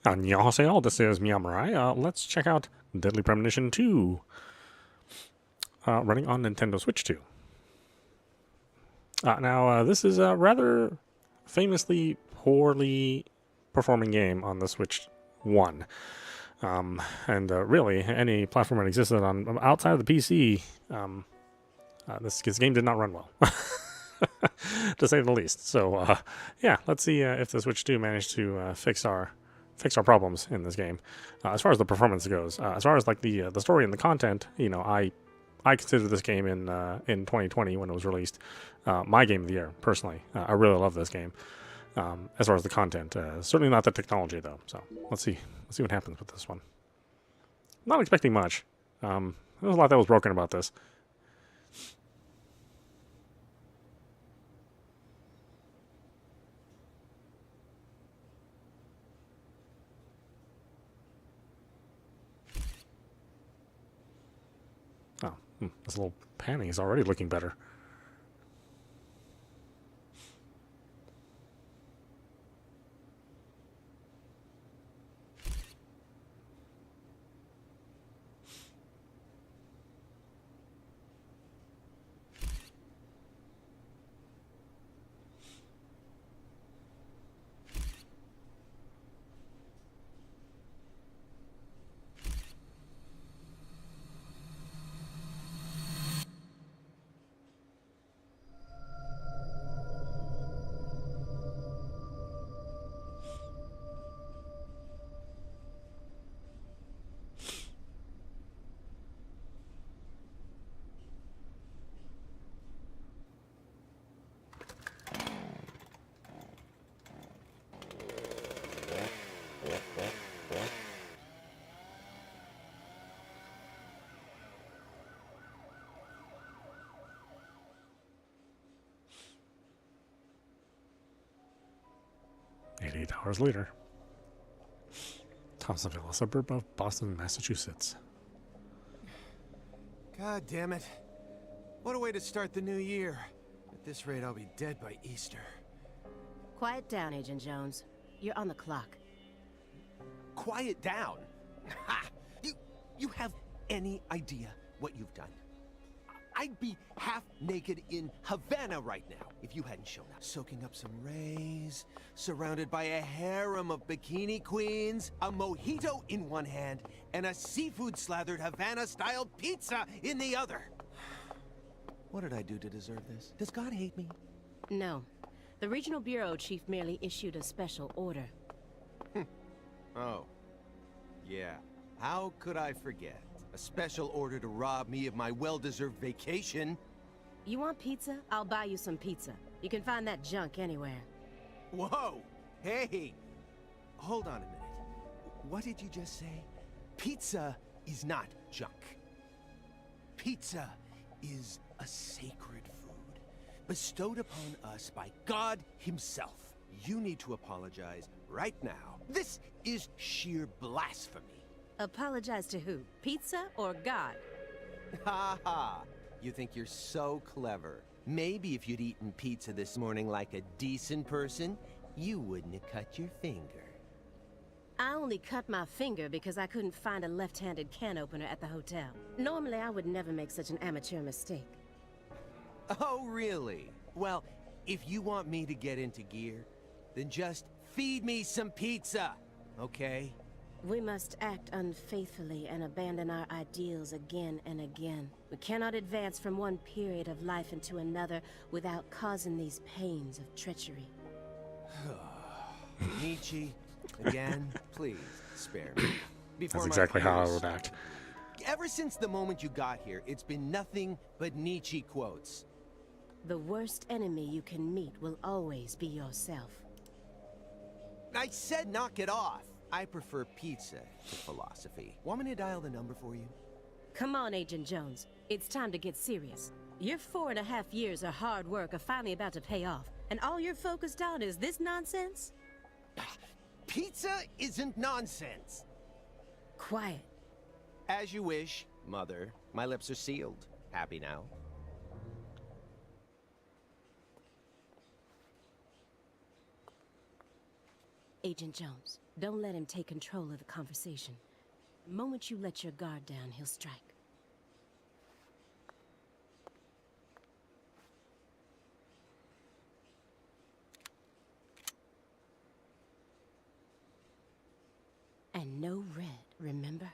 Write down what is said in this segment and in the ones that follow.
Annyeonghaseyo, this is meowmurai. Let's check out Deadly Premonition 2, running on Nintendo Switch 2. Now, this is a rather famously poorly performing game on the Switch 1. And really, any platform that existed on outside of the PC, this game did not run well, to say the least. So, yeah, let's see if the Switch 2 managed to fix our problems in this game. As far as the performance goes, as far as like the story and the content, I consider this game in 2020 when it was released my game of the year personally. I really love this game. As far as the content, certainly not the technology though. So let's see what happens with this one. Not expecting much. There was a lot that was broken about this. Oh, this little panning is already looking better. Eight hours later. Thompsonville, a suburb of Boston, Massachusetts. God damn it. What a way to start the new year. At this rate, I'll be dead by Easter. Quiet down, Agent Jones. You're on the clock. Quiet down? Ha! You have any idea what you've done? I'd be half naked in Havana right now if you hadn't shown up. Soaking up some rays, surrounded by a harem of bikini queens, a mojito in one hand, and a seafood-slathered Havana-style pizza in the other. What did I do to deserve this? Does God hate me? No. The Regional Bureau Chief merely issued a special order. Oh. Yeah. How could I forget? A special order to rob me of my well-deserved vacation. You want pizza? I'll buy you some pizza. You can find that junk anywhere. Whoa! Hey! Hold on a minute. What did you just say? Pizza is not junk. Pizza is a sacred food, bestowed upon us by God himself. You need to apologize right now. This is sheer blasphemy. Apologize to who? Pizza or God? Ha ha! You think you're so clever. Maybe if you'd eaten pizza this morning like a decent person, you wouldn't have cut your finger. I only cut my finger because I couldn't find a left-handed can opener at the hotel. Normally, I would never make such an amateur mistake. Oh, really? Well, if you want me to get into gear, then just feed me some pizza, okay? We must act unfaithfully and abandon our ideals again and again. We cannot advance from one period of life into another without causing these pains of treachery. Nietzsche, again, please spare me. That's exactly how I would act. Ever since the moment you got here, it's been nothing but Nietzsche quotes. The worst enemy you can meet will always be yourself. I said knock it off. I prefer pizza to philosophy. Want me to dial the number for you? Come on, Agent Jones. It's time to get serious. Your 4.5 years of hard work are finally about to pay off, and all you're focused on is this nonsense? Pizza isn't nonsense. Quiet. As you wish, Mother. My lips are sealed. Happy now? Agent Jones, don't let him take control of the conversation. The moment you let your guard down, he'll strike. And no red, remember?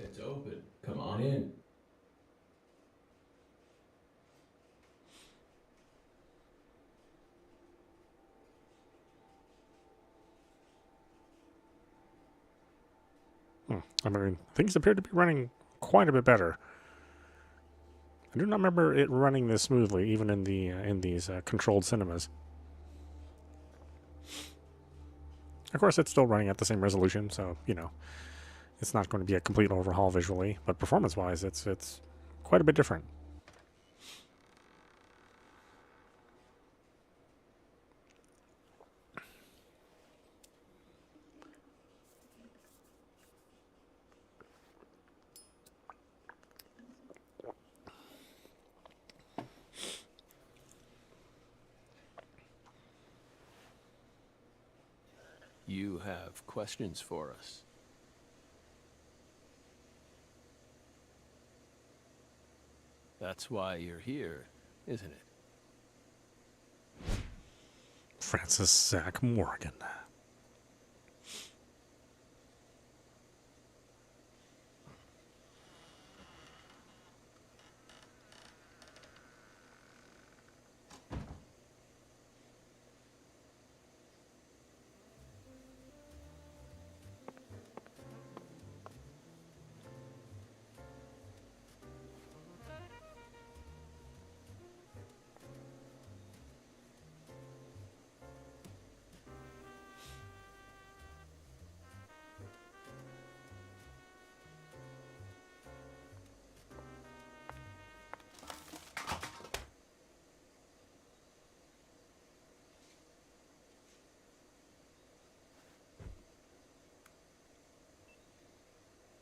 It's open. Come on in. I mean, things appear to be running quite a bit better. I do not remember it running this smoothly, even in the in these controlled cinemas. Of course, it's still running at the same resolution, so you know, it's not going to be a complete overhaul visually, but performance-wise, it's quite a bit different. You have questions for us. That's why you're here, isn't it? Francis Zach Morgan.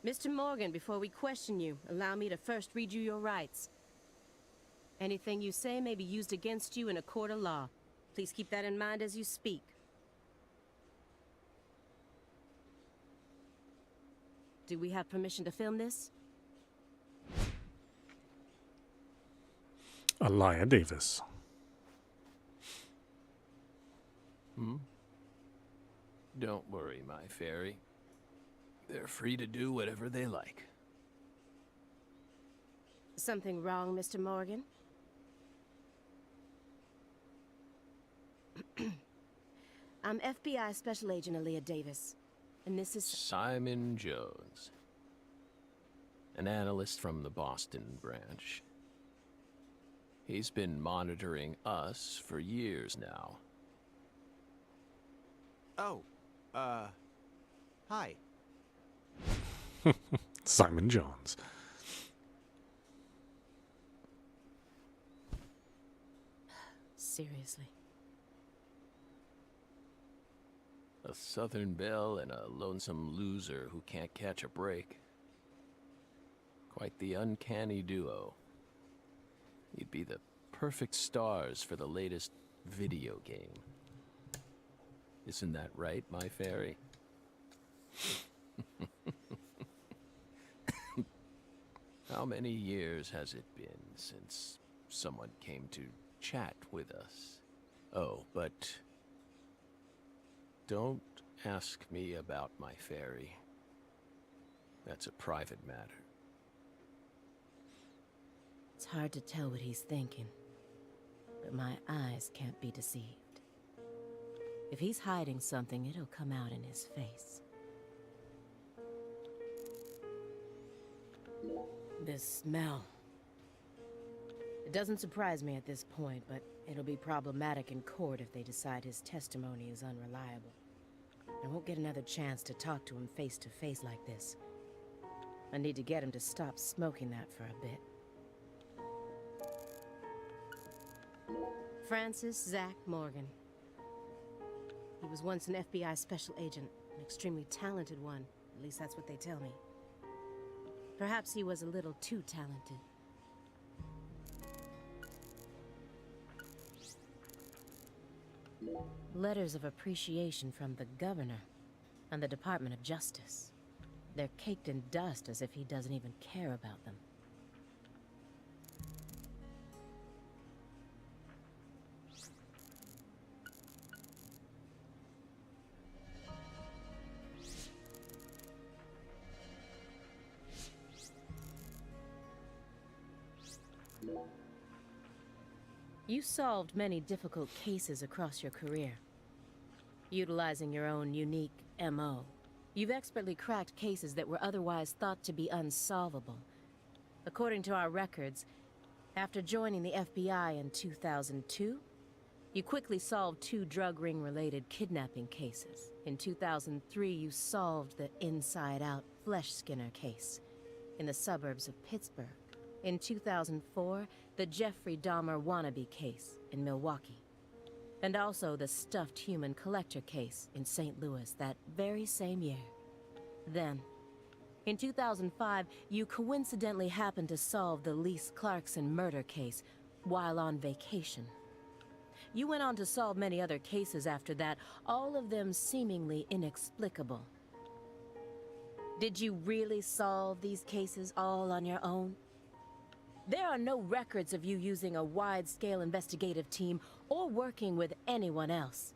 Mr. Morgan, before we question you, allow me to first read you your rights. Anything you say may be used against you in a court of law. Please keep that in mind as you speak. Do we have permission to film this? Aliyah Davis. Don't worry, my fairy. They're free to do whatever they like. Something wrong, Mr. Morgan? I'm FBI Special Agent Aliyah Davis, and this is... Simon Jones. An analyst from the Boston branch. He's been monitoring us for years now. Oh, hi. Simon Jones. Seriously. A Southern belle and a lonesome loser who can't catch a break. Quite the uncanny duo. You'd be the perfect stars for the latest video game. Isn't that right, my fairy? How many years has it been since someone came to chat with us? Oh, but don't ask me about my fairy. That's a private matter. It's hard to tell what he's thinking, but my eyes can't be deceived. If he's hiding something, it'll come out in his face. This smell. It doesn't surprise me at this point, but it'll be problematic in court if they decide his testimony is unreliable. I won't get another chance to talk to him face to face like this. I need to get him to stop smoking that for a bit. Francis Zach Morgan. He was once an FBI special agent, an extremely talented one. At least that's what they tell me. Perhaps he was a little too talented. Letters of appreciation from the governor and the Department of Justice. They're caked in dust as if he doesn't even care about them. You solved many difficult cases across your career. Utilizing your own unique MO, you've expertly cracked cases that were otherwise thought to be unsolvable. According to our records, after joining the FBI in 2002, you quickly solved 2 drug ring-related kidnapping cases. In 2003, you solved the inside-out flesh skinner case in the suburbs of Pittsburgh. In 2004, the Jeffrey Dahmer wannabe case in Milwaukee. And also the stuffed human collector case in St. Louis that very same year. Then, in 2005, you coincidentally happened to solve the Lise Clarkson murder case while on vacation. You went on to solve many other cases after that, all of them seemingly inexplicable. Did you really solve these cases all on your own? There are no records of you using a wide-scale investigative team or working with anyone else.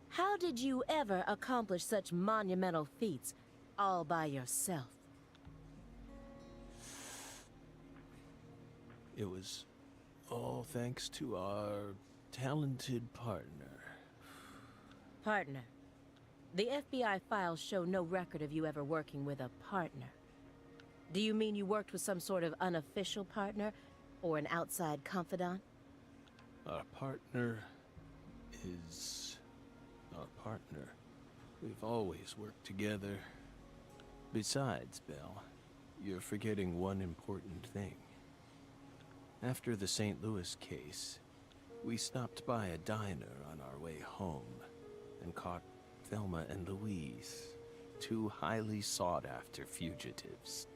How did you ever accomplish such monumental feats all by yourself? It was all thanks to our talented partner. Partner. The FBI files show no record of you ever working with a partner. Do you mean you worked with some sort of unofficial partner or an outside confidant? Our partner is our partner. We've always worked together. Besides, Belle, you're forgetting one important thing. After the St. Louis case, we stopped by a diner on our way home and caught Thelma and Louise, 2 highly sought-after fugitives.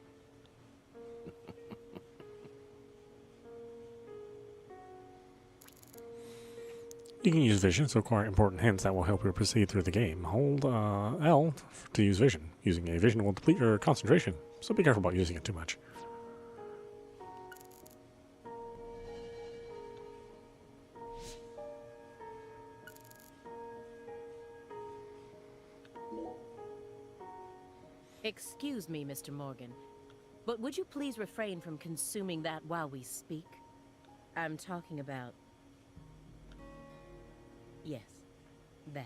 You can use vision to acquire important hints that will help you proceed through the game. Hold L to use vision. Using a vision will deplete your concentration, so be careful about using it too much. Excuse me, Mr. Morgan, but would you please refrain from consuming that while we speak? I'm talking about... Yes, that.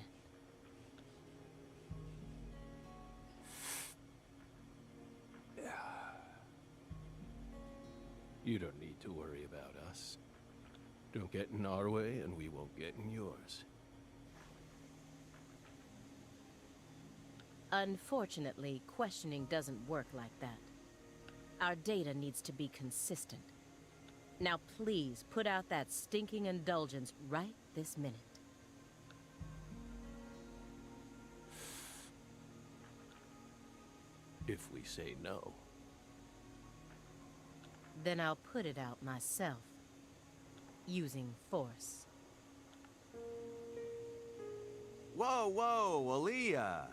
You don't need to worry about us. Don't get in our way, and we won't get in yours. Unfortunately, questioning doesn't work like that. Our data needs to be consistent. Now please, put out that stinking indulgence right this minute. If we say no. Then I'll put it out myself. Using force. Whoa, whoa, Aaliyah!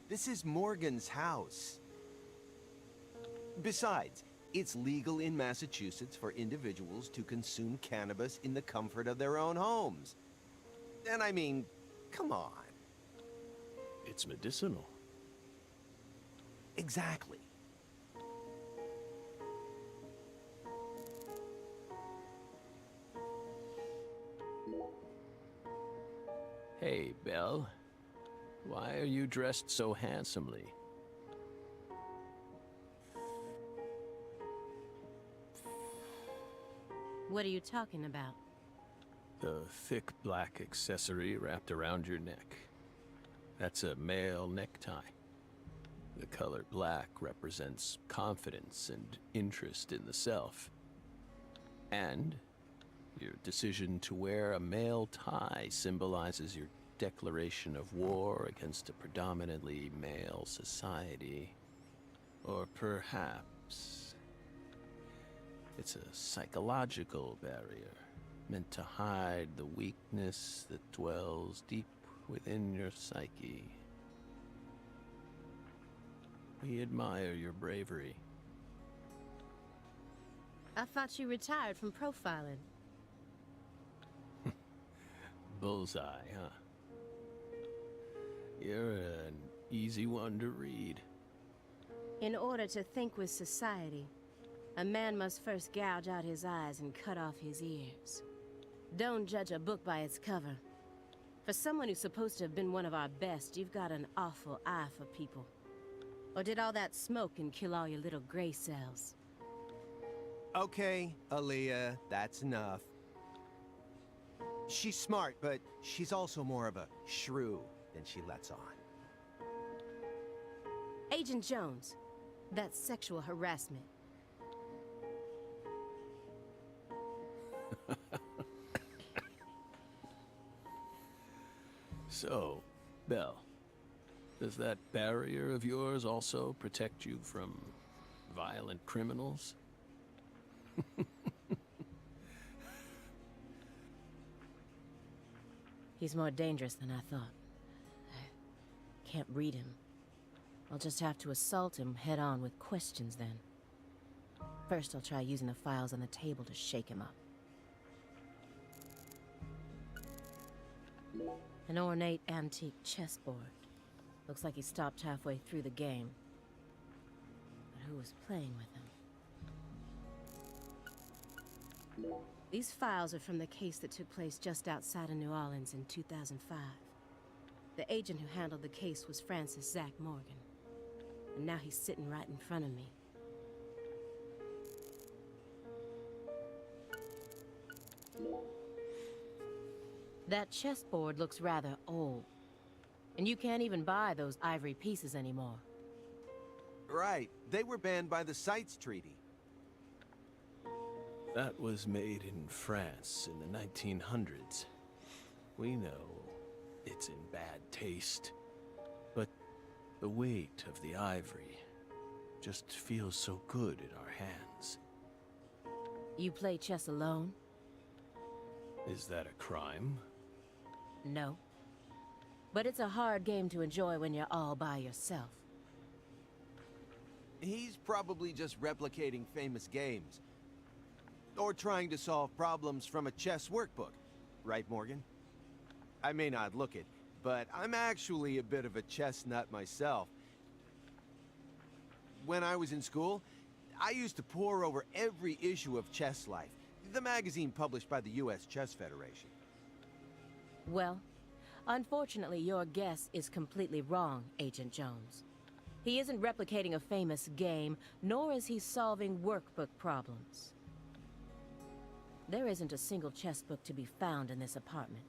This is Morgan's house. Besides, it's legal in Massachusetts for individuals to consume cannabis in the comfort of their own homes. And I mean, come on. It's medicinal. Exactly. Hey, Belle. Why are you dressed so handsomely? What are you talking about? The thick black accessory wrapped around your neck. That's a male necktie. The color black represents confidence and interest in the self. And your decision to wear a male tie symbolizes your declaration of war against a predominantly male society. Or perhaps it's a psychological barrier meant to hide the weakness that dwells deep within your psyche. We admire your bravery. I thought you retired from profiling. Bullseye, huh? You're an easy one to read. In order to think with society, a man must first gouge out his eyes and cut off his ears. Don't judge a book by its cover. For someone who's supposed to have been one of our best, you've got an awful eye for people. Or did all that smoke and kill all your little gray cells? Okay, Aaliyah, that's enough. She's smart, but she's also more of a shrew than she lets on. Agent Jones, that's sexual harassment. So, Belle, does that barrier of yours also protect you from violent criminals? He's more dangerous than I thought. I can't read him. I'll just have to assault him head-on with questions then. First, I'll try using the files on the table to shake him up. An ornate antique chessboard. Looks like he stopped halfway through the game. But who was playing with him? These files are from the case that took place just outside of New Orleans in 2005. The agent who handled the case was Francis Zach Morgan. And now he's sitting right in front of me. That chessboard looks rather old. And you can't even buy those ivory pieces anymore. Right, they were banned by the CITES Treaty. That was made in France in the 1900s. We know it's in bad taste, but the weight of the ivory just feels so good in our hands. You play chess alone? Is that a crime? No. But it's a hard game to enjoy when you're all by yourself. He's probably just replicating famous games. Or trying to solve problems from a chess workbook. Right, Morgan? I may not look it, but I'm actually a bit of a chess nut myself. When I was in school, I used to pore over every issue of Chess Life, the magazine published by the U.S. Chess Federation. Well, unfortunately, your guess is completely wrong, Agent Jones. He isn't replicating a famous game, nor is he solving workbook problems. There isn't a single chess book to be found in this apartment.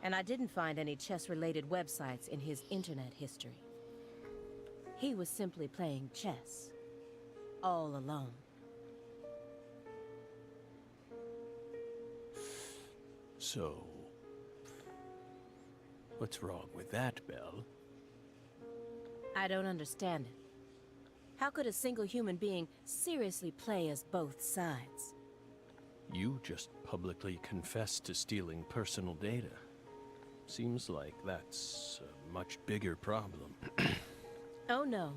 And I didn't find any chess-related websites in his internet history. He was simply playing chess, all alone. So, what's wrong with that, Belle? I don't understand it. How could a single human being seriously play as both sides? You just publicly confessed to stealing personal data. Seems like that's a much bigger problem. Oh no.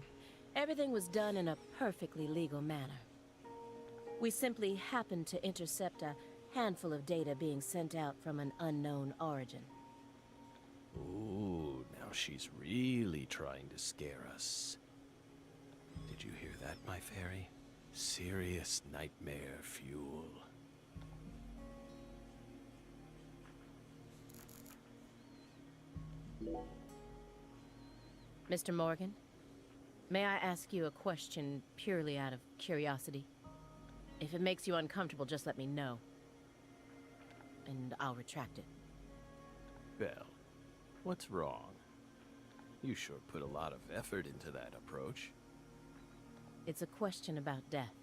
Everything was done in a perfectly legal manner. We simply happened to intercept a handful of data being sent out from an unknown origin. Ooh, now she's really trying to scare us. Did you hear that, my fairy? Serious nightmare fuel. Mr. Morgan, may I ask you a question purely out of curiosity? If it makes you uncomfortable, just let me know. And I'll retract it. Belle, what's wrong? You sure put a lot of effort into that approach. It's a question about death.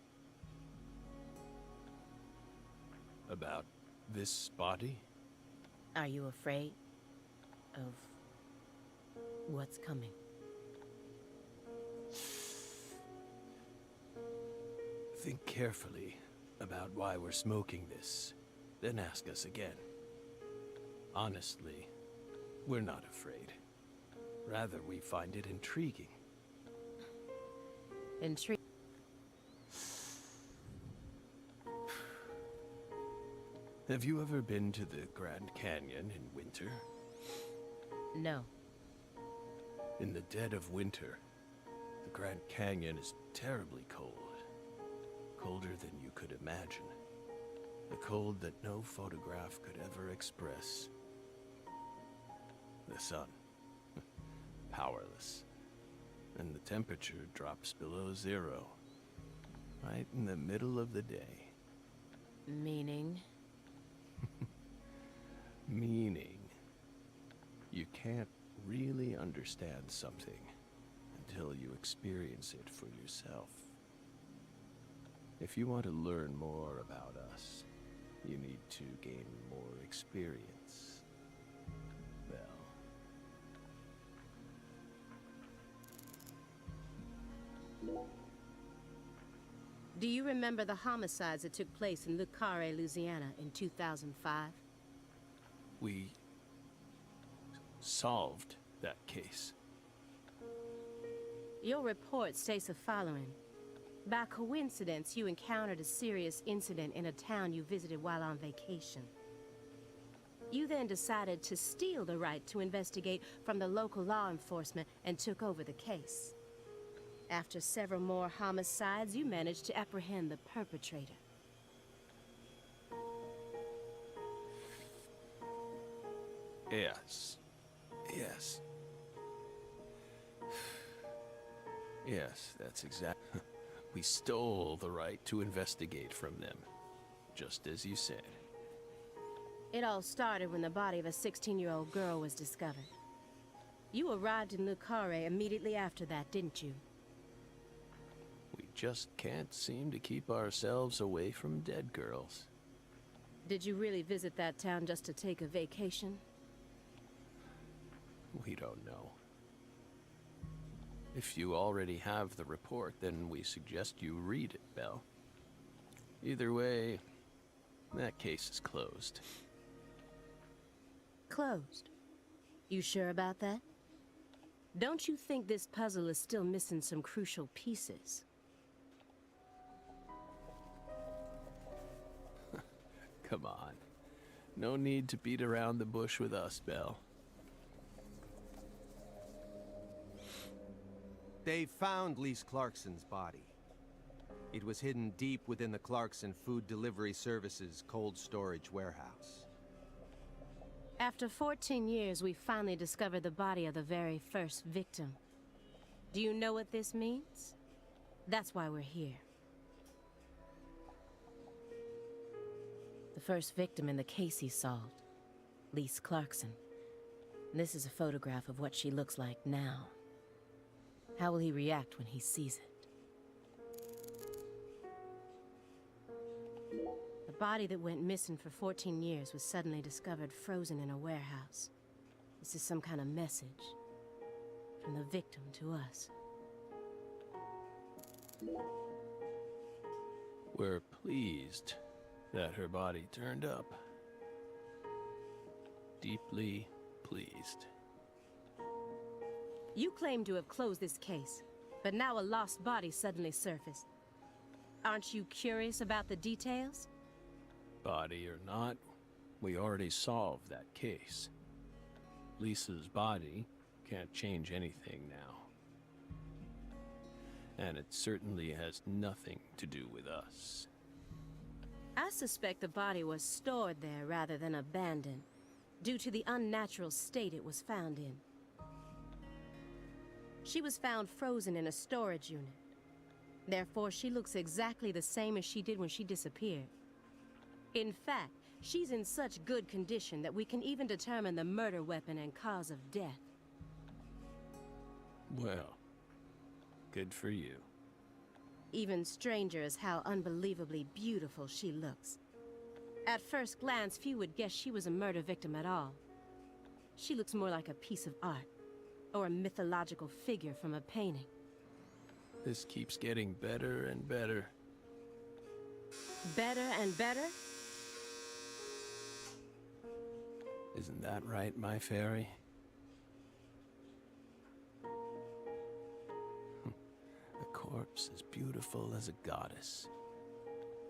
About this body? Are you afraid of what's coming? Think carefully about why we're smoking this, then ask us again. Honestly, we're not afraid. Rather, we find it intriguing. Intriguing. Have you ever been to the Grand Canyon in winter? No. In the dead of winter, the Grand Canyon is terribly cold. Colder than you could imagine. A cold that no photograph could ever express. The sun. Powerless. And the temperature drops below 0. Right in the middle of the day. Meaning? Meaning, you can't really understand something until you experience it for yourself. If you want to learn more about us, you need to gain more experience. Well, Do you remember the homicides that took place in Carré, Louisiana in 2005? we solved that case. Your report states the following. By coincidence, you encountered a serious incident in a town you visited while on vacation. You then decided to steal the right to investigate from the local law enforcement and took over the case. After several more homicides, you managed to apprehend the perpetrator. Yes. Yes. Yes, that's exact. We stole the right to investigate from them, just as you said. It all started when the body of a 16-year-old girl was discovered. You arrived in Le Carré immediately after that, didn't you? We just can't seem to keep ourselves away from dead girls. Did you really visit that town just to take a vacation? We don't know. If you already have the report, then we suggest you read it, Belle. Either way, that case is closed. Closed. You sure about that? Don't you think this puzzle is still missing some crucial pieces? Come on. No need to beat around the bush with us, Belle. They found Lise Clarkson's body. It was hidden deep within the Clarkson Food Delivery Services cold storage warehouse. After 14 years, we finally discovered the body of the very first victim. Do you know what this means? That's why we're here. The first victim in the case he solved, Lise Clarkson. This is a photograph of what she looks like now. How will he react when he sees it? The body that went missing for 14 years was suddenly discovered frozen in a warehouse. This is some kind of message from the victim to us. We're pleased that her body turned up. Deeply pleased. You claim to have closed this case, but now a lost body suddenly surfaced. Aren't you curious about the details? Body or not, we already solved that case. Lisa's body can't change anything now. And it certainly has nothing to do with us. I suspect the body was stored there rather than abandoned, due to the unnatural state it was found in. She was found frozen in a storage unit. Therefore, she looks exactly the same as she did when she disappeared. In fact, she's in such good condition that we can even determine the murder weapon and cause of death. Well, good for you. Even stranger is how unbelievably beautiful she looks. At first glance, few would guess she was a murder victim at all. She looks more like a piece of art, or a mythological figure from a painting. This keeps getting better and better. Better and better? Isn't that right, my fairy? A corpse as beautiful as a goddess.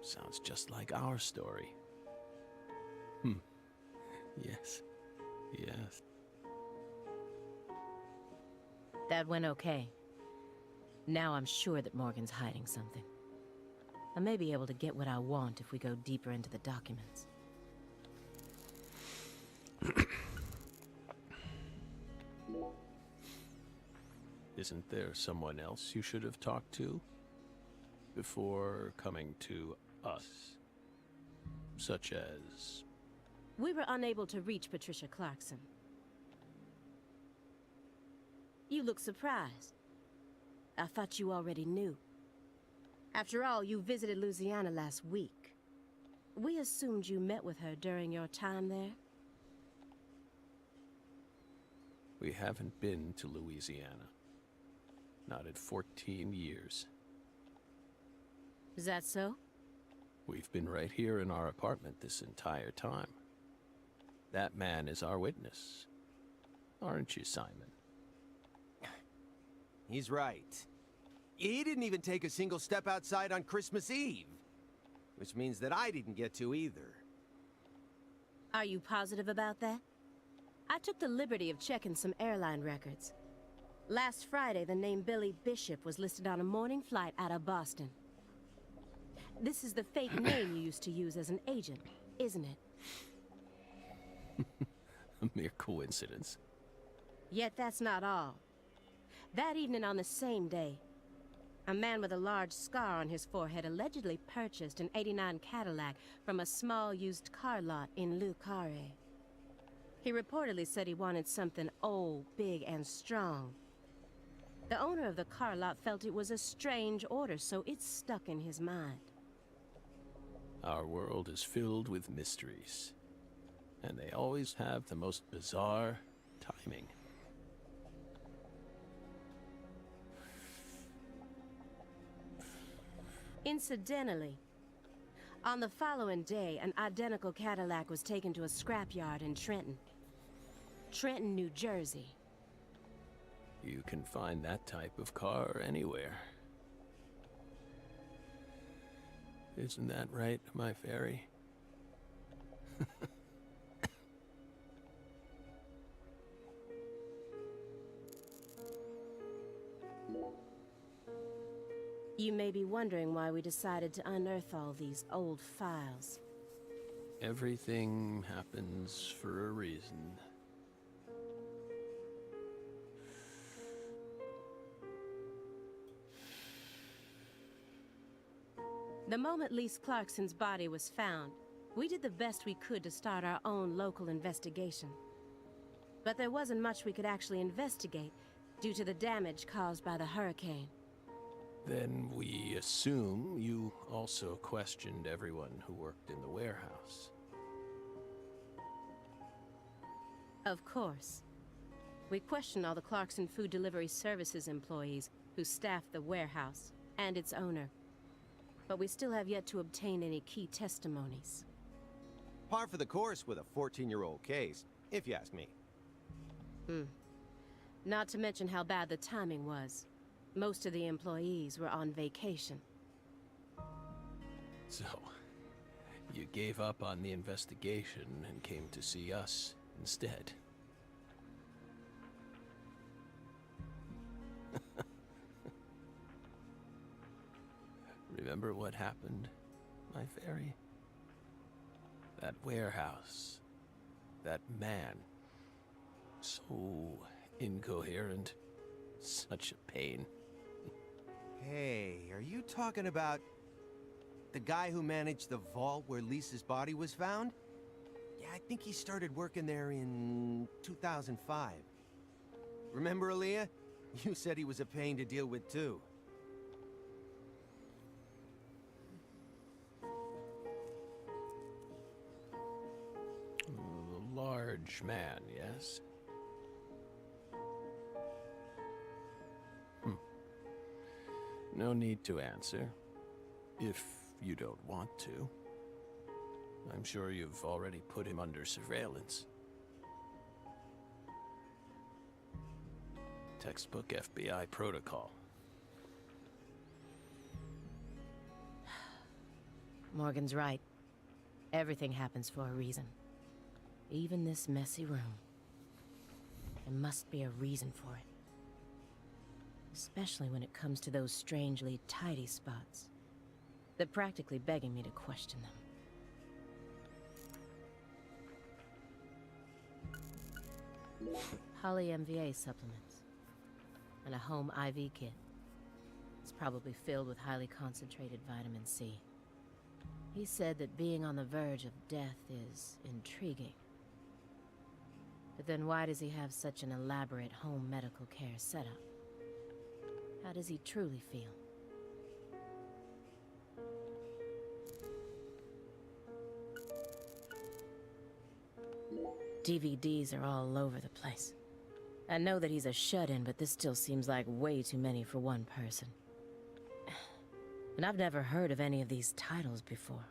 Sounds just like our story. Yes. Yes. That went okay. Now I'm sure that Morgan's hiding something. I may be able to get what I want if we go deeper into the documents. Isn't there someone else you should have talked to before coming to us? Such as... We were unable to reach Patricia Clarkson. You look surprised. I thought you already knew. After all, you visited Louisiana last week. We assumed you met with her during your time there. We haven't been to Louisiana. Not in 14 years. Is that so? We've been right here in our apartment this entire time. That man is our witness. Aren't you, Simon? He's right. He didn't even take a single step outside on Christmas Eve. Which means that I didn't get to either. Are you positive about that? I took the liberty of checking some airline records. Last Friday, the name Billy Bishop was listed on a morning flight out of Boston. This is the fake name you used to use as an agent, isn't it? A mere coincidence. Yet that's not all. That evening on the same day, a man with a large scar on his forehead allegedly purchased an '89 Cadillac from a small used car lot in Le Carré. He reportedly said he wanted something old, big, and strong. The owner of the car lot felt it was a strange order, so it stuck in his mind. Our world is filled with mysteries. And they always have the most bizarre timing. Incidentally, on the following day, an identical Cadillac was taken to a scrapyard in Trenton, New Jersey. You can find that type of car anywhere. Isn't that right, my fairy? You may be wondering why we decided to unearth all these old files. Everything happens for a reason. The moment Lise Clarkson's body was found, we did the best we could to start our own local investigation. But there wasn't much we could actually investigate due to the damage caused by the hurricane. Then we assume you also questioned everyone who worked in the warehouse. Of course. We questioned all the Clarkson Food Delivery Services employees who staffed the warehouse and its owner. But we still have yet to obtain any key testimonies. Par for the course with a 14-year-old case, if you ask me. Not to mention how bad the timing was. Most of the employees were on vacation. So, you gave up on the investigation and came to see us instead. Remember what happened, my fairy? That warehouse. That man. So incoherent. Such a pain. Hey, are you talking about the guy who managed the vault where Lisa's body was found? Yeah, I think he started working there in 2005. Remember, Aaliyah? You said he was a pain to deal with, too. A large man, yes? No need to answer. If you don't want to. I'm sure you've already put him under surveillance. Textbook FBI protocol. Morgan's right. Everything happens for a reason. Even this messy room. There must be a reason for it. Especially when it comes to those strangely tidy spots. They're practically begging me to question them. Poly MVA supplements. And a home IV kit. It's probably filled with highly concentrated vitamin C. He said that being on the verge of death is intriguing. But then why does he have such an elaborate home medical care setup? How does he truly feel? DVDs are all over the place. I know that he's a shut-in, but this still seems like way too many for one person. And I've never heard of any of these titles before.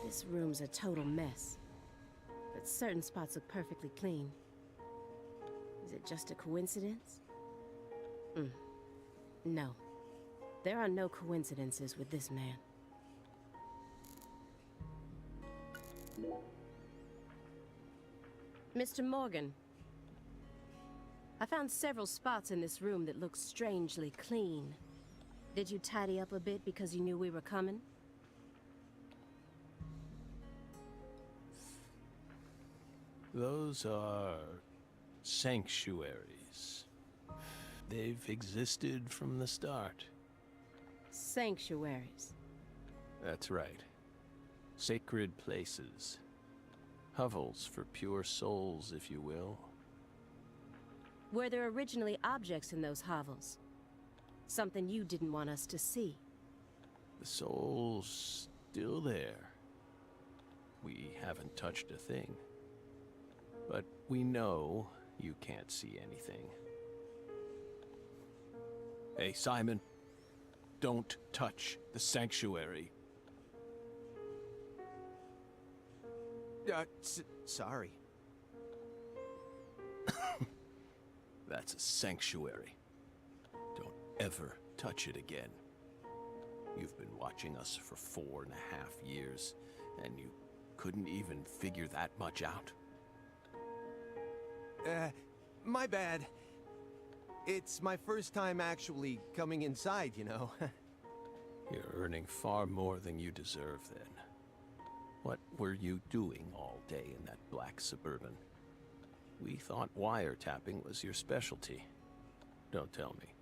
This room's a total mess. But certain spots look perfectly clean. Is it just a coincidence? No. There are no coincidences with this man. Mr. Morgan, I found several spots in this room that look strangely clean. Did you tidy up a bit because you knew we were coming? Those are sanctuaries. They've existed from the start. Sanctuaries. That's right. Sacred places. Hovels for pure souls, if you will. Were there originally objects in those hovels? Something you didn't want us to see? The soul's still there. We haven't touched a thing. But we know you can't see anything. Hey, Simon. Don't touch the sanctuary. Sorry. That's a sanctuary. Don't ever touch it again. You've been watching us for 4.5 years, and you couldn't even figure that much out? My bad. It's my first time actually coming inside, you know. You're earning far more than you deserve, then. What were you doing all day in that black Suburban? We thought wiretapping was your specialty. Don't tell me.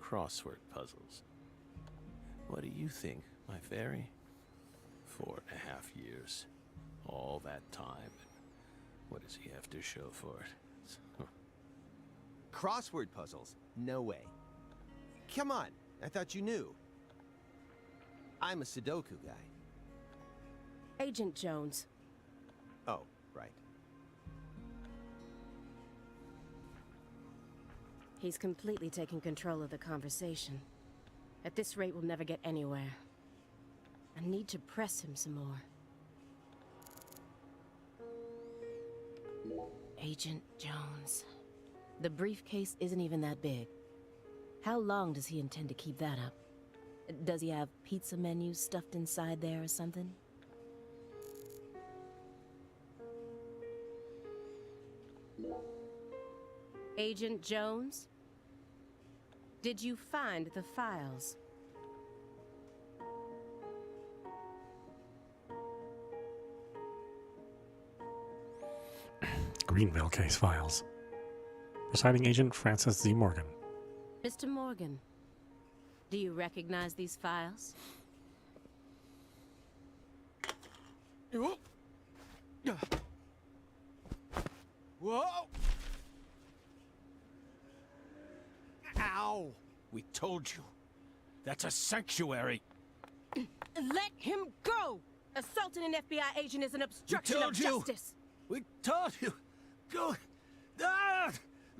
Crossword puzzles. What do you think, my fairy? 4.5 years. All that time. What does he have to show for it? Crossword puzzles? No way. Come on, I thought you knew. I'm a Sudoku guy. Agent Jones. Oh, right. He's completely taking control of the conversation. At this rate, we'll never get anywhere. I need to press him some more. Agent Jones. The briefcase isn't even that big. How long does he intend to keep that up? Does he have pizza menus stuffed inside there or something? Agent Jones? Did you find the files? Greenville case files. Presiding Agent Francis Z. Morgan. Mr. Morgan, do you recognize these files? Whoa! Ow! We told you. That's a sanctuary. Let him go! Assaulting an FBI agent is an obstruction of justice. We told you. Go.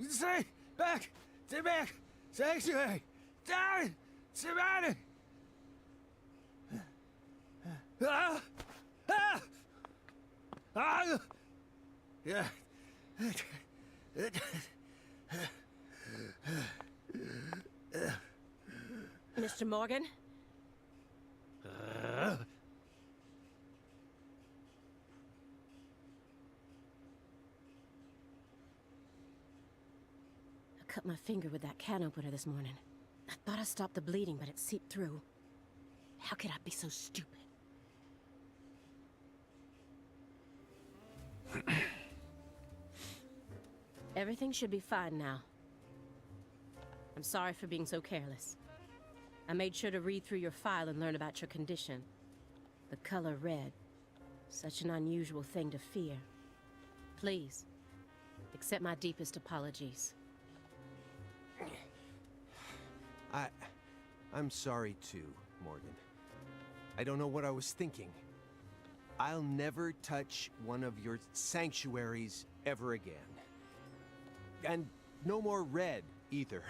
Say back to back sanctuary. Down surrounded. Yeah. Mr. Morgan? I cut my finger with that can opener this morning. I thought I stopped the bleeding, but it seeped through. How could I be so stupid? Everything should be fine now. I'm sorry for being so careless. I made sure to read through your file and learn about your condition. The color red. Such an unusual thing to fear. Please, accept my deepest apologies. I'm sorry too, Morgan. I don't know what I was thinking. I'll never touch one of your sanctuaries ever again. And no more red, either.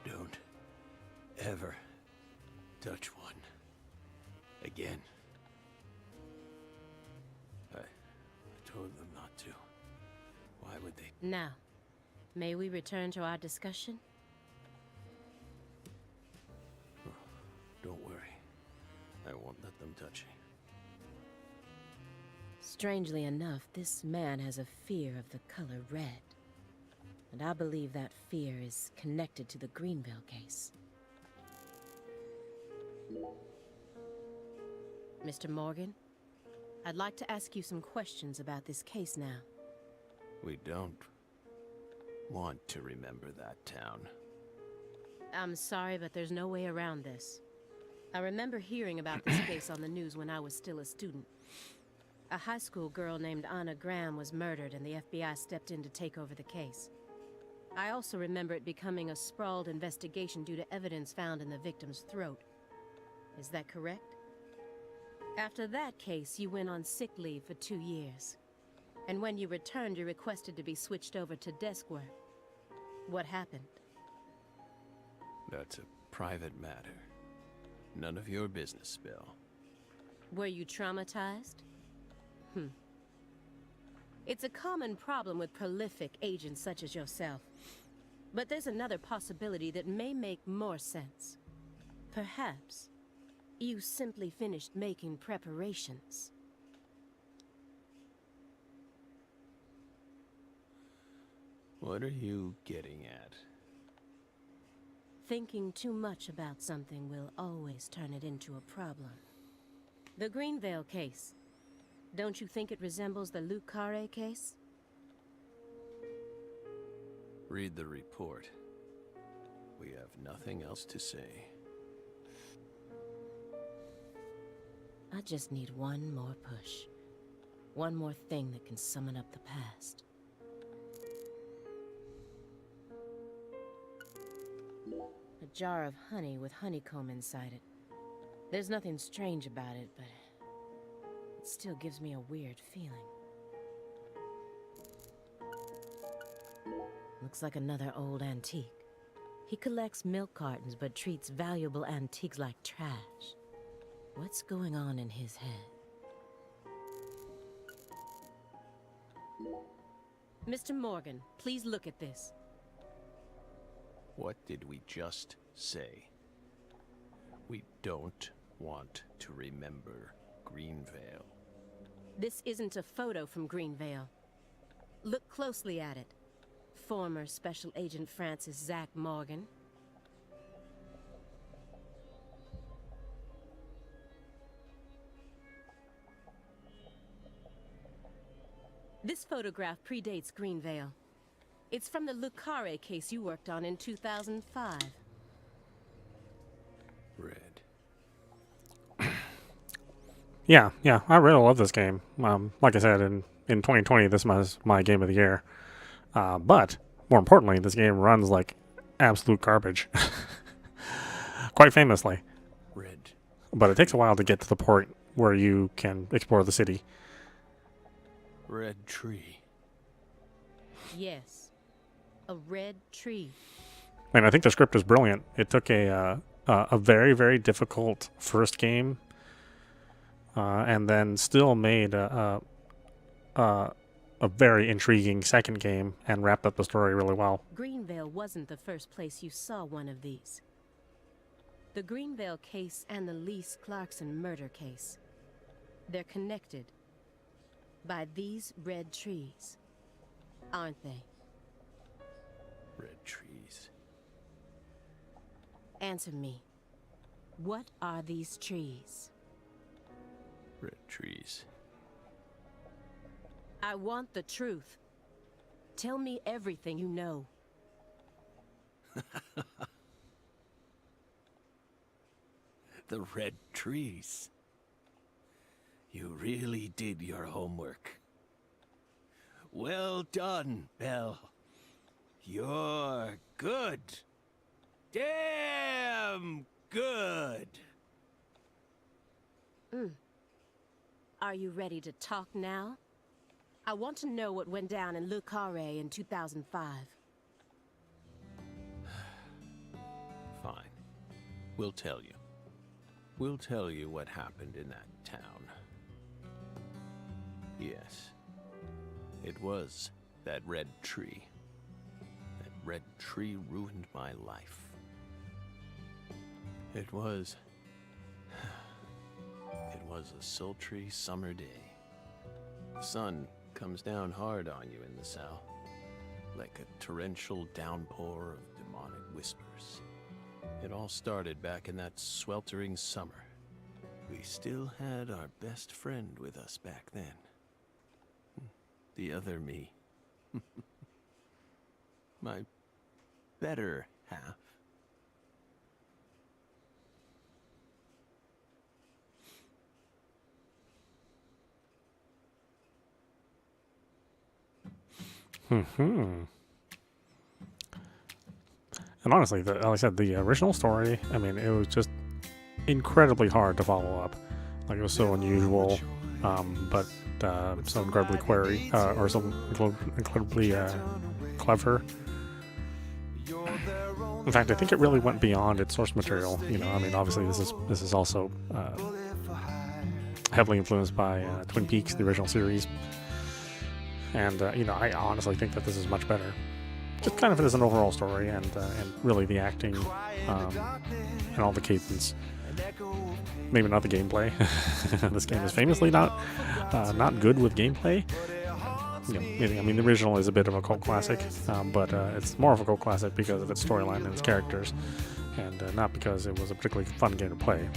Don't ever touch one again. I told them not to. Why would they? Now, may we return to our discussion? Don't worry. I won't let them touch you. Strangely enough, this man has a fear of the color red. And I believe that fear is connected to the Greenville case. Mr. Morgan, I'd like to ask you some questions about this case now. We don't want to remember that town. I'm sorry, but there's no way around this. I remember hearing about this case on the news when I was still a student. A high school girl named Anna Graham was murdered and the FBI stepped in to take over the case. I also remember it becoming a sprawled investigation due to evidence found in the victim's throat. Is that correct? After that case, you went on sick leave for 2 years. And when you returned, you requested to be switched over to desk work. What happened? That's a private matter. None of your business, Bill. Were you traumatized? It's a common problem with prolific agents such as yourself. But there's another possibility that may make more sense. Perhaps you simply finished making preparations. What are you getting at? Thinking too much about something will always turn it into a problem. The Greenvale case. Don't you think it resembles the Carré case? Read the report. We have nothing else to say. I just need one more push. One more thing that can summon up the past. A jar of honey with honeycomb inside it. There's nothing strange about it, but it still gives me a weird feeling. Looks like another old antique. He collects milk cartons but treats valuable antiques like trash. What's going on in his head? Mr. Morgan, please look at this. What did we just say? We don't want to remember Greenvale. This isn't a photo from Greenvale. Look closely at it. Former Special Agent Francis Zach Morgan. This photograph predates Greenvale. It's from the Carré case you worked on in 2005. Red. Yeah, I really love this game. Like I said, in 2020, this was my game of the year. But more importantly, this game runs like absolute garbage. Quite famously. Red. But it takes a while to get to the point where you can explore the city. Red tree. Yes. A red tree. And I think the script is brilliant. It took a very, very difficult first game, and then still made a very intriguing second game and wrapped up the story really well. Greenvale wasn't the first place you saw one of these. The Greenvale case and the Lise Clarkson murder case. They're connected by these red trees, aren't they? Red trees. Answer me. What are these trees? Red trees. I want the truth. Tell me everything you know. The red trees. You really did your homework. Well done, Belle. You're good. Damn good. Are you ready to talk now? I want to know what went down in Le Carré in 2005. Fine. We'll tell you. We'll tell you what happened in that town. Yes. It was that red tree. That red tree ruined my life. It was a sultry summer day. The sun comes down hard on you in the south, like a torrential downpour of demonic whispers. It all started back in that sweltering summer. We still had our best friend with us back then. The other me. My better half. And honestly, like I said, the original story, I mean, it was just incredibly hard to follow up. Like, it was so unusual, but so incredibly query, or so incredibly clever. In fact, I think it really went beyond its source material. You know, I mean, obviously this is also heavily influenced by Twin Peaks, the original series. And, you know, I honestly think that this is much better. Just kind of as an overall story, and really the acting, and all the cadence. Maybe not the gameplay. This game is famously not good with gameplay. You know, I mean, the original is a bit of a cult classic, but it's more of a cult classic because of its storyline and its characters, and not because it was a particularly fun game to play.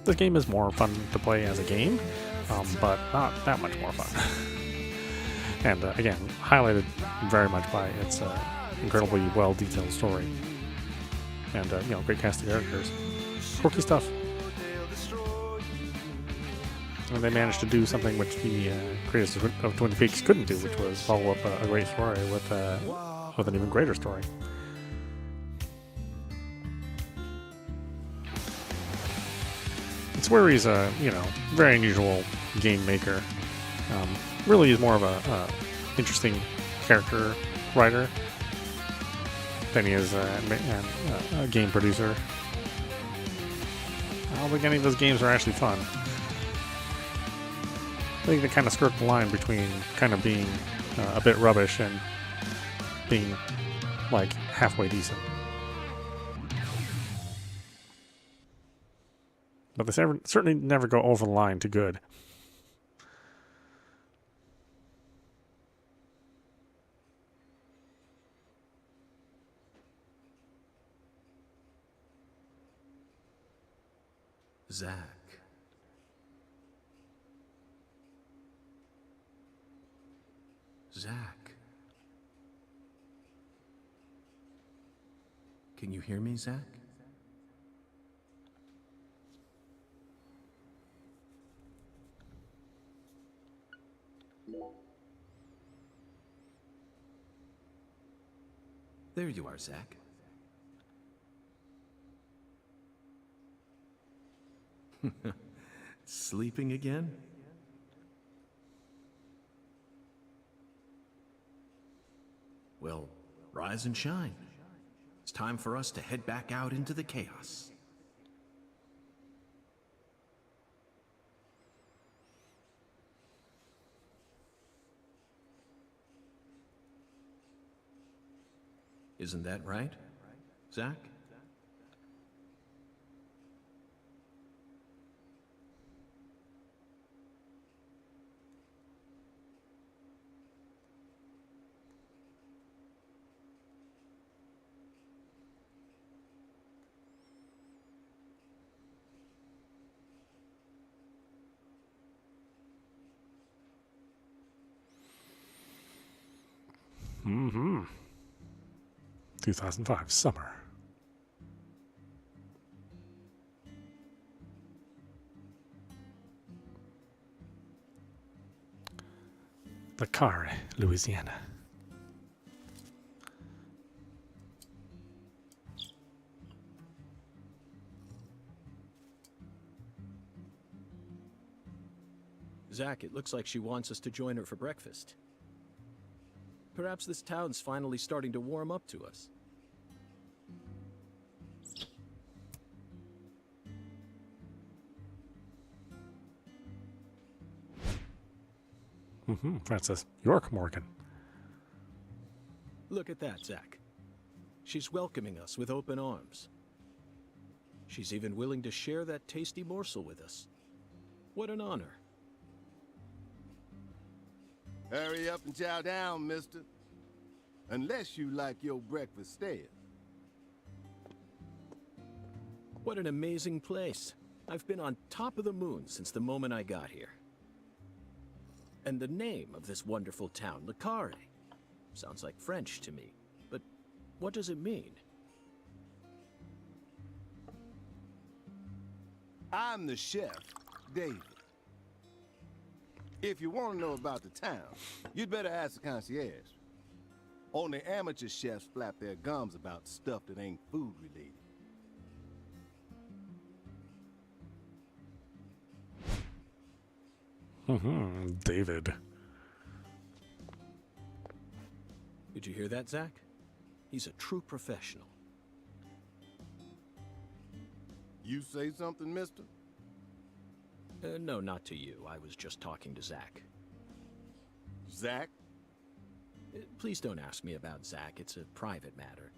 This game is more fun to play as a game, but not that much more fun. And again, highlighted very much by its incredibly well-detailed story, and you know, great cast of characters, quirky stuff. And they managed to do something which the creators of Twin Peaks couldn't do, which was follow up a great story with an even greater story. Swear he's a, you know, very unusual game maker. Really is more of a interesting character writer than he is a game producer. I don't think any of those games are actually fun. I think they kind of skirt the line between kind of being a bit rubbish and being like halfway decent. But they certainly never go over the line to good. Zach. Zach. Can you hear me, Zach? There you are, Zach. Sleeping again? Well, rise and shine. It's time for us to head back out into the chaos. Isn't that right, Zach? Mm-hmm. 2005 summer. The Carré, Louisiana. Zach, it looks like she wants us to join her for breakfast. Perhaps this town's finally starting to warm up to us. Francis York Morgan. Look at that, Zach. She's welcoming us with open arms. She's even willing to share that tasty morsel with us. What an honor. Hurry up and chow down, mister. Unless you like your breakfast stale. What an amazing place. I've been on top of the moon since the moment I got here. And the name of this wonderful town, Le Carré, sounds like French to me. But what does it mean? I'm the chef, David. If you want to know about the town, you'd better ask the concierge. Only amateur chefs flap their gums about stuff that ain't food related. David. Did you hear that, Zach? He's a true professional. You say something, mister? No, not to you. I was just talking to Zach. Zach? Please don't ask me about Zach. It's a private matter.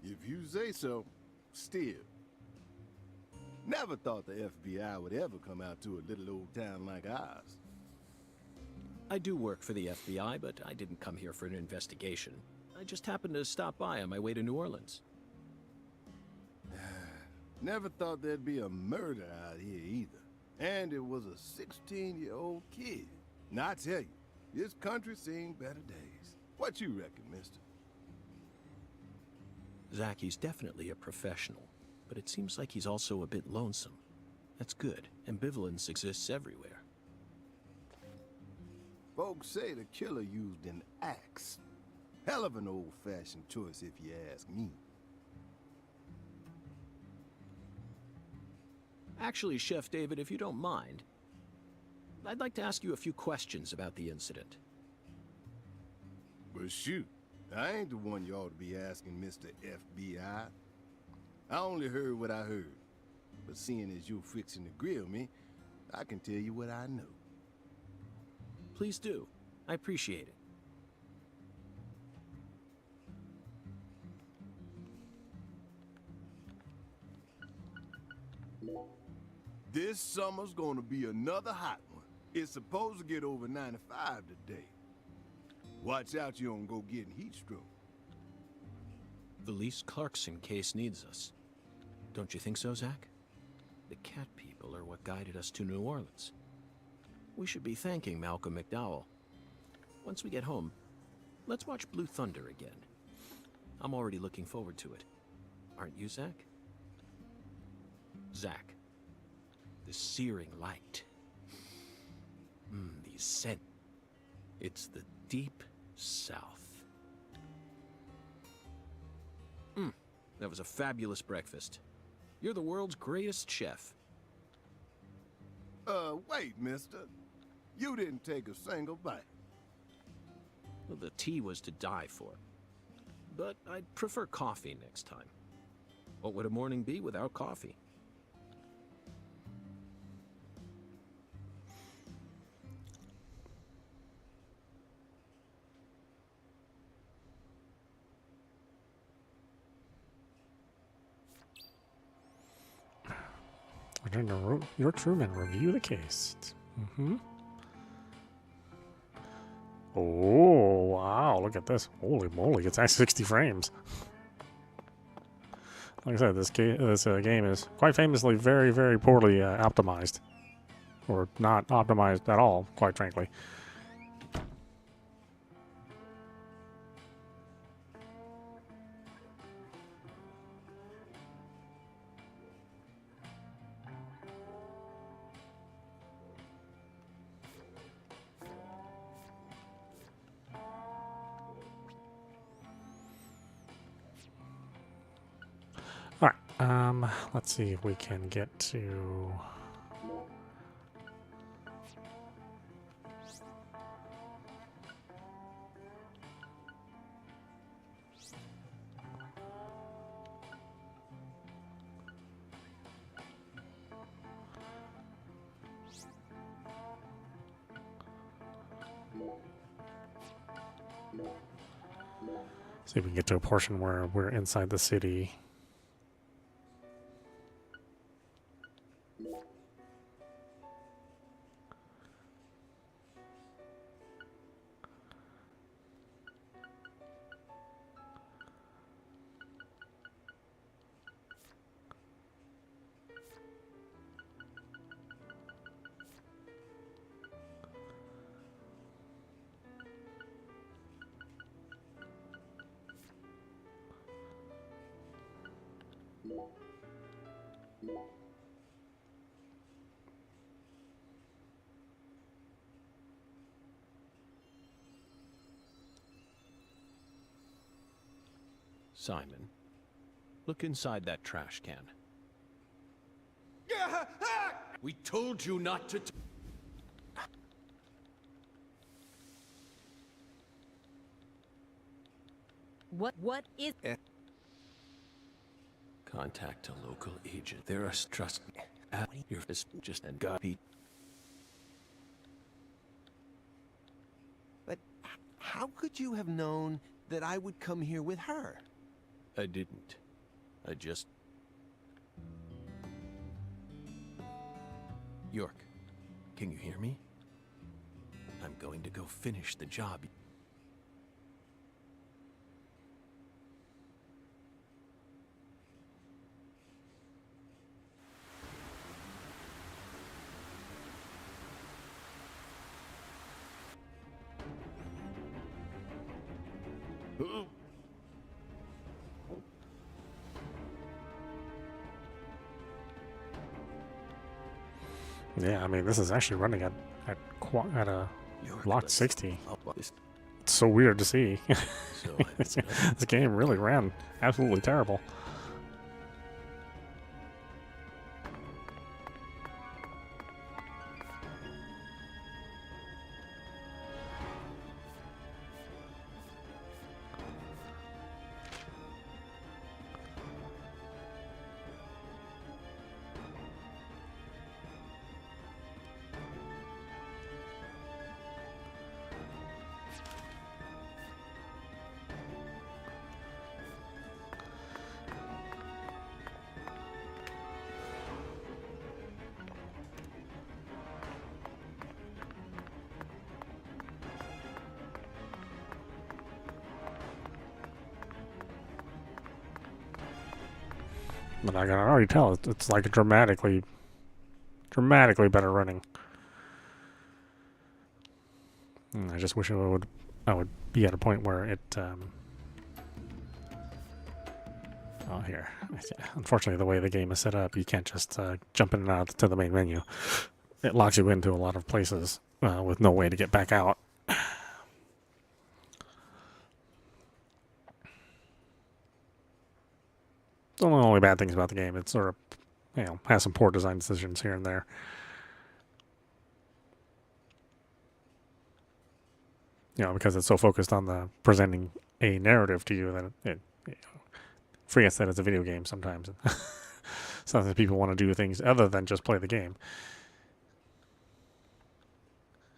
If you say so, still. Never thought the FBI would ever come out to a little old town like ours. I do work for the FBI, but I didn't come here for an investigation. I just happened to stop by on my way to New Orleans. Never thought there'd be a murder out here either. And it was a 16-year-old kid. Now I tell you, this country's seen better days. What you reckon, mister? Zach, he's definitely a professional, but it seems like he's also a bit lonesome. That's good. Ambivalence exists everywhere. Folks say the killer used an axe. Hell of an old-fashioned choice if you ask me. Actually, Chef David, if you don't mind, I'd like to ask you a few questions about the incident. But shoot, I ain't the one you ought to be asking, Mr. FBI. I only heard what I heard. But seeing as you're fixing to grill me, I can tell you what I know. Please do. I appreciate it. This summer's gonna be another hot one. It's supposed to get over 95 today. Watch out you don't go getting heat stroke. The Lise Clarkson case needs us. Don't you think so, Zach? The cat people are what guided us to New Orleans. We should be thanking Malcolm McDowell. Once we get home, let's watch Blue Thunder again. I'm already looking forward to it. Aren't you, Zach? Zach, the searing light. The scent. It's the deep south. That was a fabulous breakfast. You're the world's greatest chef. Wait, mister. You didn't take a single bite. Well, the tea was to die for. But I'd prefer coffee next time. What would a morning be without coffee? Return to your crewmen. Review the case. Oh, wow. Look at this. Holy moly. It's at 60 frames. Like I said, this game is quite famously very, very poorly optimized. Or not optimized at all, quite frankly. Let's see if we can get to... See if we can get to a portion where we're inside the city. Simon, look inside that trash can. We told you not to. What is... Contact a local agent. There are trust me. Your fist just and got beat. But how could you have known that I would come here with her? I didn't. I just... York, can you hear me? I'm going to go finish the job. Yeah, I mean, this is actually running at a York, locked 60. It's It's so weird to see. so This game really ran absolutely terrible. But I can already tell it's like a dramatically better running. I just wish I would be at a point where it. Oh, here. Unfortunately, the way the game is set up, you can't just jump in and out to the main menu. It locks you into a lot of places with no way to get back out. One of the only bad things about the game. It's sort of, has some poor design decisions here and there. You know, because it's so focused on the presenting a narrative to you that it forgets that it's a video game sometimes. Sometimes people want to do things other than just play the game.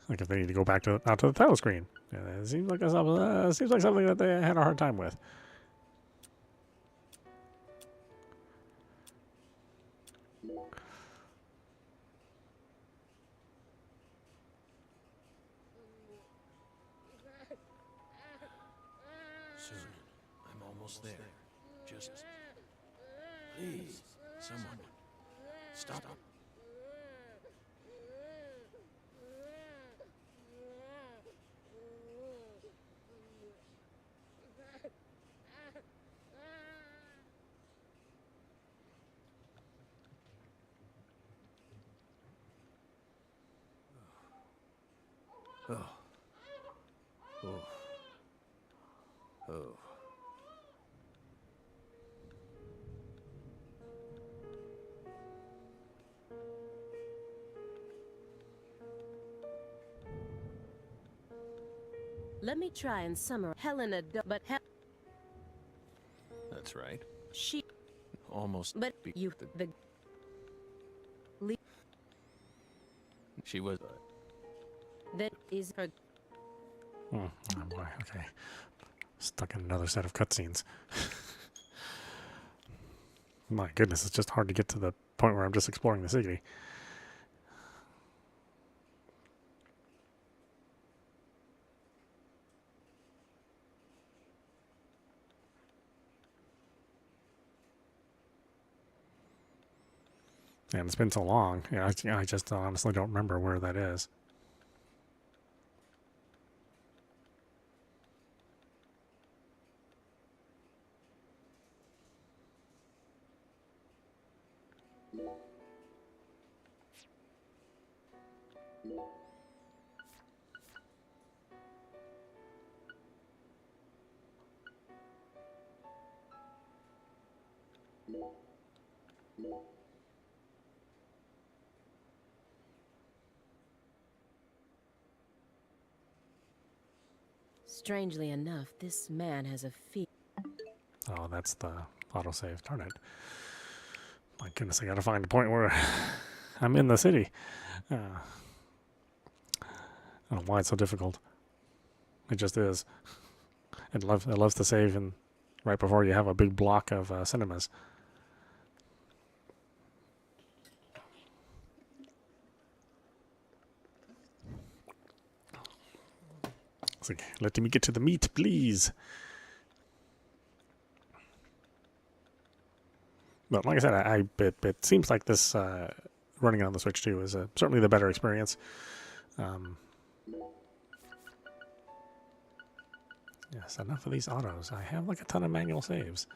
Like if they need to go back out to the title screen, it seems like something that they had a hard time with. Soon. I'm almost there. Just... Please, someone. Stop. Oh. Oh. Oh. Let me try and summarize. Helena, but That's right. she, Almost. but you, the. She was. That is her. Oh boy, okay. Stuck in another set of cutscenes. My goodness, it's just hard to get to the point where I'm just exploring the city. And it's been so long. I just honestly don't remember where that is. Strangely enough, this man has a fee. Oh, that's the autosave. Darn it. My goodness, I gotta find a point where I'm in the city. I don't know why it's so difficult. It just is. It loves to save and right before you have a big block of cinemas. It's like, let me get to the meat, please. But like I said, it seems like this running it on the Switch 2 is certainly the better experience. Yes, enough of these autos. I have like a ton of manual saves.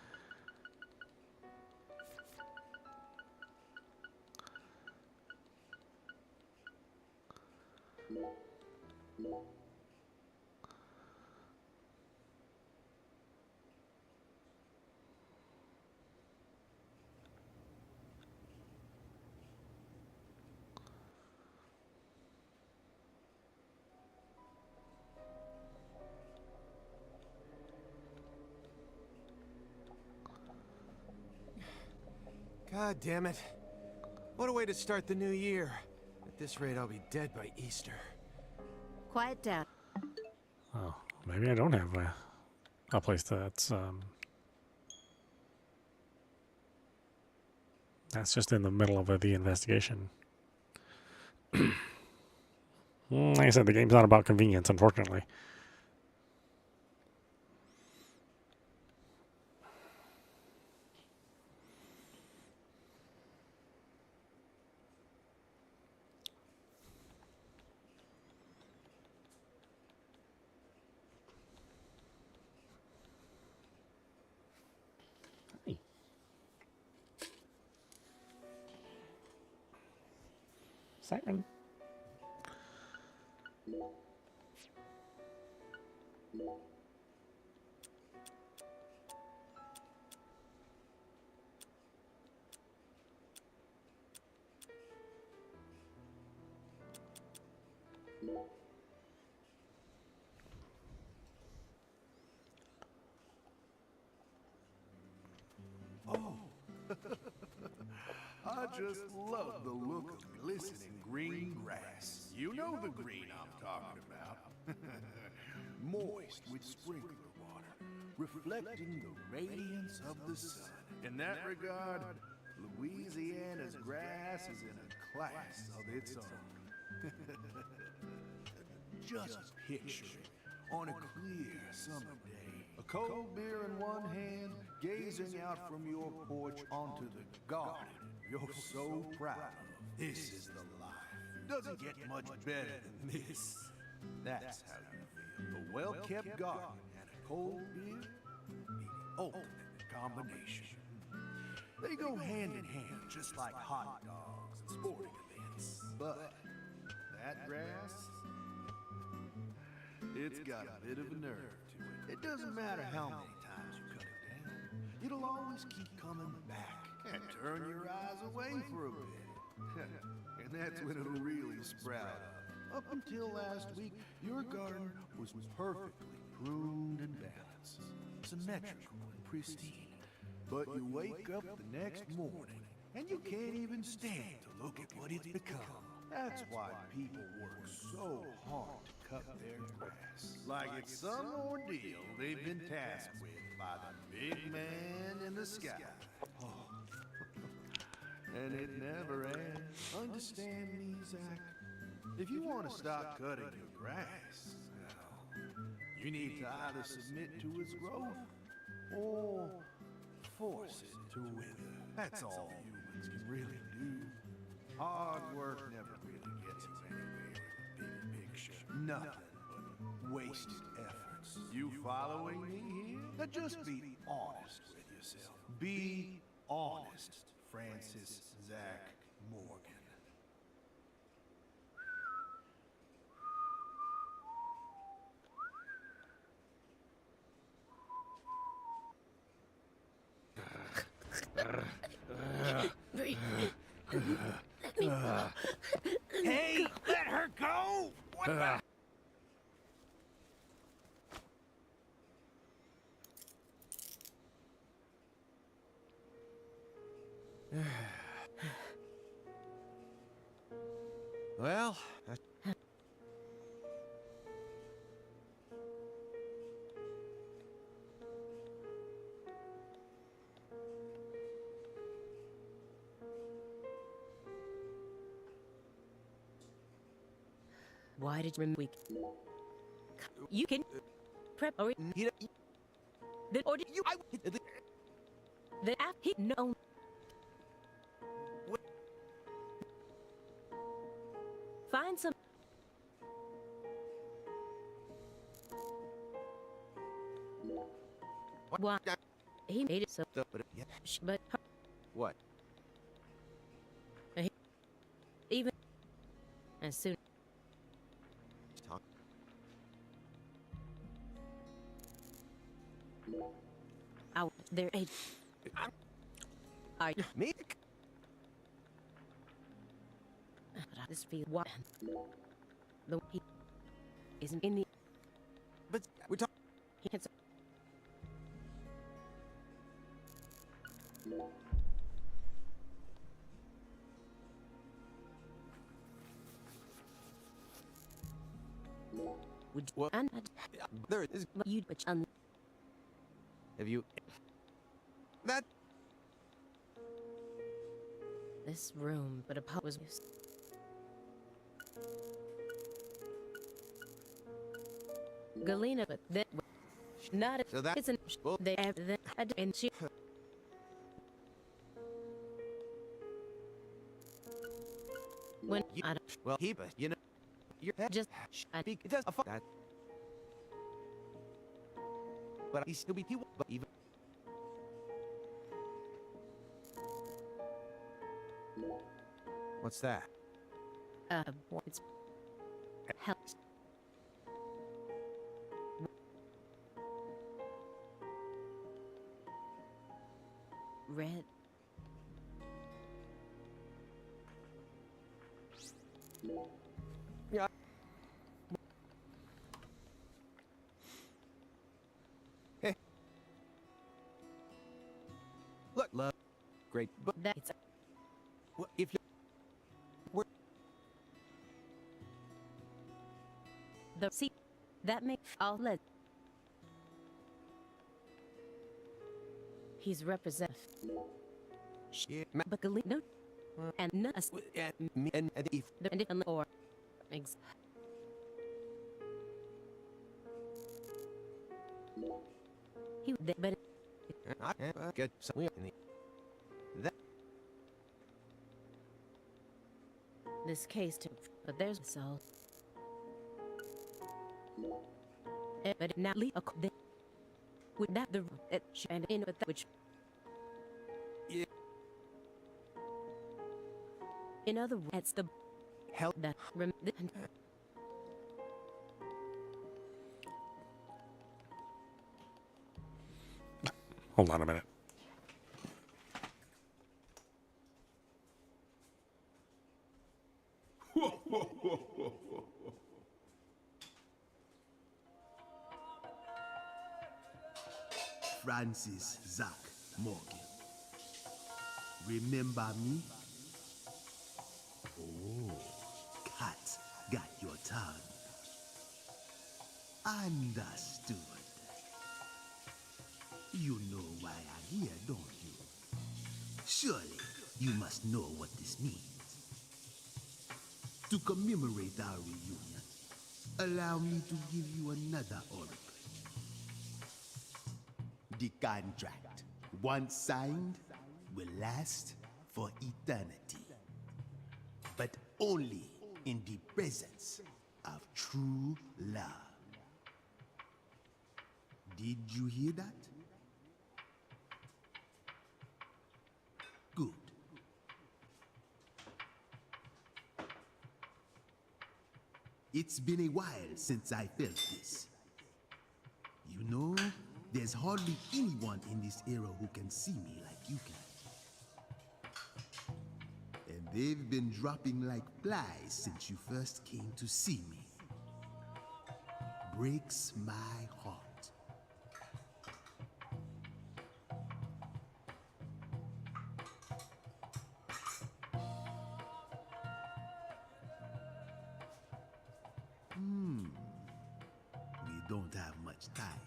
God damn it. What a way to start the new year. At this rate, I'll be dead by Easter. Quiet down. Oh, maybe I don't have a place that's just in the middle of the investigation. Like I said, the game's not about convenience, unfortunately. Siren. I just love the look of glistening green grass. You know the green I'm talking about. Moist with sprinkler water, reflecting the radiance of the sun. In that regard, Louisiana's grass is in a class of its own. Just picture it on a clear summer day. A cold beer in one hand, gazing out from your porch onto the garden you're so proud of. This is the life. Doesn't get much better than this. That's how you feel. A well-kept garden and a cold beer, the ultimate combination. They go hand in hand, just like hot dogs and sporting events. But that grass, it's got a bit of a nerve to it. It doesn't matter how many times you cut it down. It'll always keep coming back and turn your eyes away for a bit. And that's when it'll really sprout up. Up until last week, your garden was perfectly pruned and balanced, symmetrical and pristine. But you wake up the next morning, and you can't even stand to look at what it's become. That's why people work so hard to cut their grass. Like it's some ordeal they've been tasked with by the big man in the sky. Oh. And it never ends. Understand me, Zach? If you want to stop cutting your grass, well, you need to either submit to its growth or force it to wither. That's all humans can really do. Hard work never really gets us anywhere in the big picture. Nothing but wasted efforts. You following me here? Now just be honest with yourself. Be honest, Francis Zach Morgan. Hey, let her go! What the? Well, Why did we? You can prep or then or did you? The app he no. Find some. Why? He made it so. But what? even as soon. Talk. Out there. Are you Me? this feel what? The he isn't in the. But we're talking. He has. Would Well, and there is. you but Have you? That. this room, but a pub was Galena, but that not So that- isn't well- they have that and she when You- I don't Well, he, but you know, your head just I speak. It does a fuck that. But he's still be. But even. What's that? it's help red Yeah. Hey. Look, love. Great. But that's The see that make I'll let. He's representative. Yeah, But no, and no, and if or ex. He but I get somewhere in that this case too, but there's so. But now leave a would that the and in with that which. Yeah. In other words, it's the help that Hold on a minute. Francis Zach Morgan. Remember me? Oh, cat got your tongue. Understood. You know why I'm here, don't you? Surely you must know what this means. To commemorate our reunion, allow me to give you another oracle. The contract, once signed, will last for eternity. But only in the presence of true love. Did you hear that? Good. It's been a while since I felt this. You know, there's hardly anyone in this era who can see me like you can. And they've been dropping like flies since you first came to see me. Breaks my heart. We don't have much time.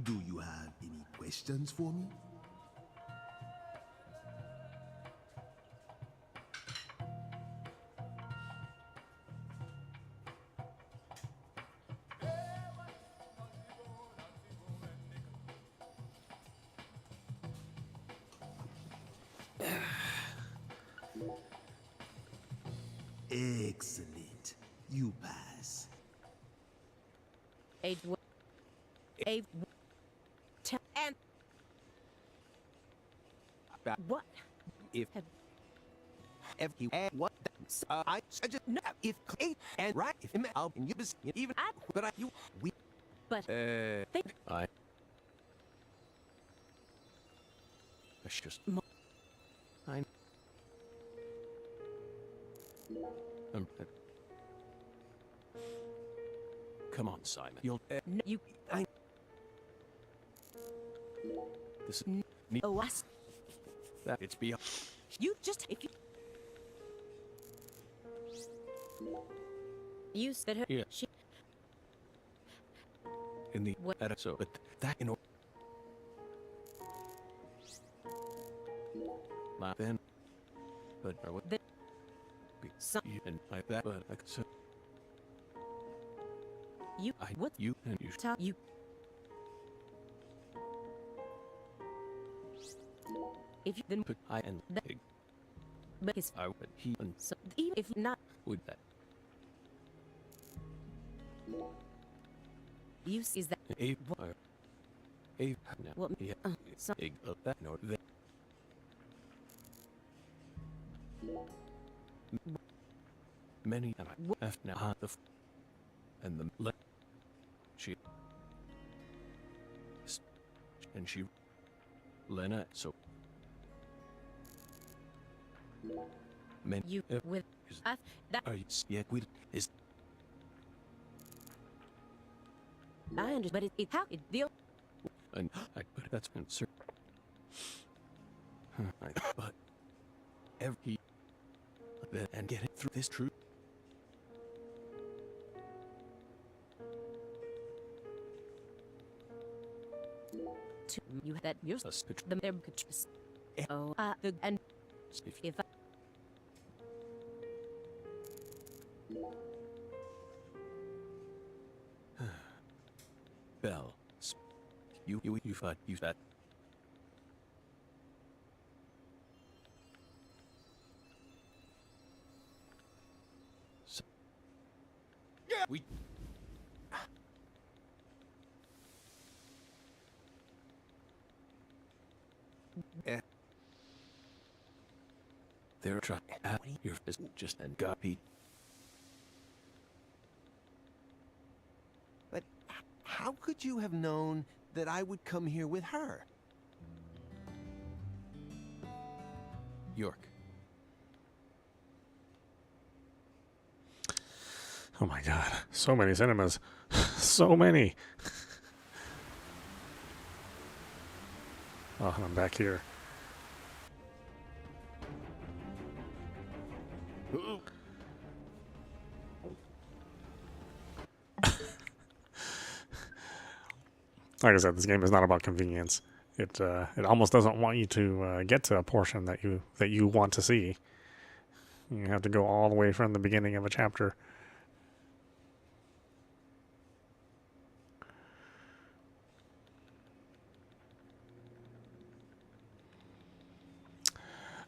Do you have any questions for me? Excellent. You pass. and what if you add what I just know if and right if I'll you even I but I you we but think I just I come on, Simon. You'll no, you I this oh us that it's beyond. you just if you said her Yeah. she In the What? so but that in order then but or what The- be some you and I that but I so you I what you and you tell you if you then put I and That- pig because I would he and so even if not would that use is that a or a now what yeah so egg of that nor that many and I have now the and the le she and she Lena so men you if with is us that are you yet we is I understand but it how it deal and I but that's concern but every and get it through this truth you that you're the them could just oh the and if Bell. You that. We They're trying at your fist just and got Pete. But how could you have known that I would come here with her? York. Oh my god. So many cinemas. So many. Oh, and I'm back here. Like I said, this game is not about convenience. It almost doesn't want you to get to a portion that you want to see. You have to go all the way from the beginning of a chapter.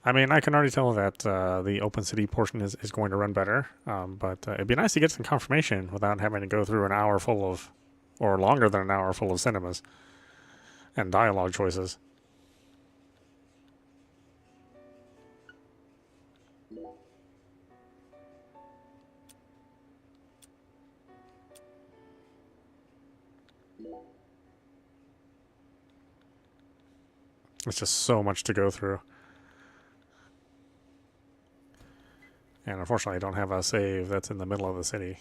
I mean, I can already tell that the open city portion is going to run better, but it'd be nice to get some confirmation without having to go through an hour full of, or longer than an hour full of cinemas and dialogue choices. It's just so much to go through. And unfortunately, I don't have a save that's in the middle of the city.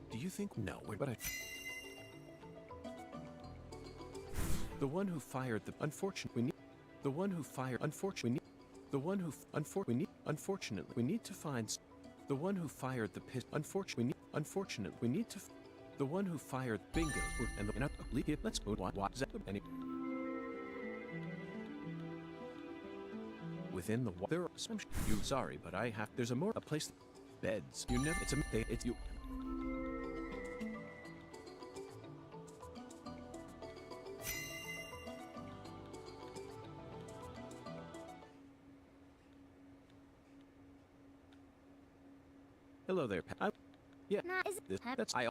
Do you think no? But I. The one who fired the unfortunately. The one who fired unfortunately. The one who unfortunately we need to find the one who fired the pit. Unfortunately, we need to. The one who fired bingo and the let's go. Why is that any? Within the there are some. You sorry, but I have. There's a place. Beds. You never. It's you. Hello there, yeah. That's I.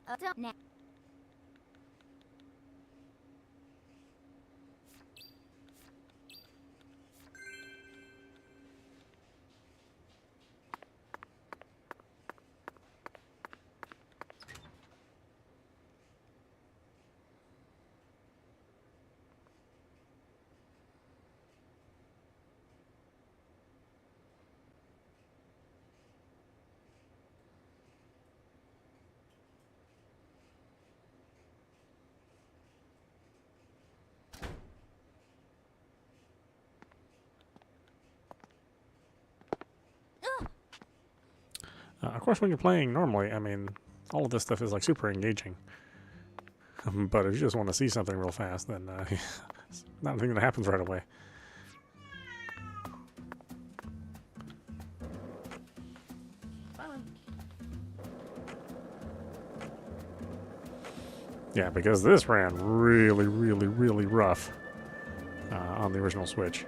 Of course, when you're playing normally, I mean, all of this stuff is like super engaging. But if you just want to see something real fast, then it's not a thing that happens right away. Yeah, because this ran really, really, really rough on the original Switch.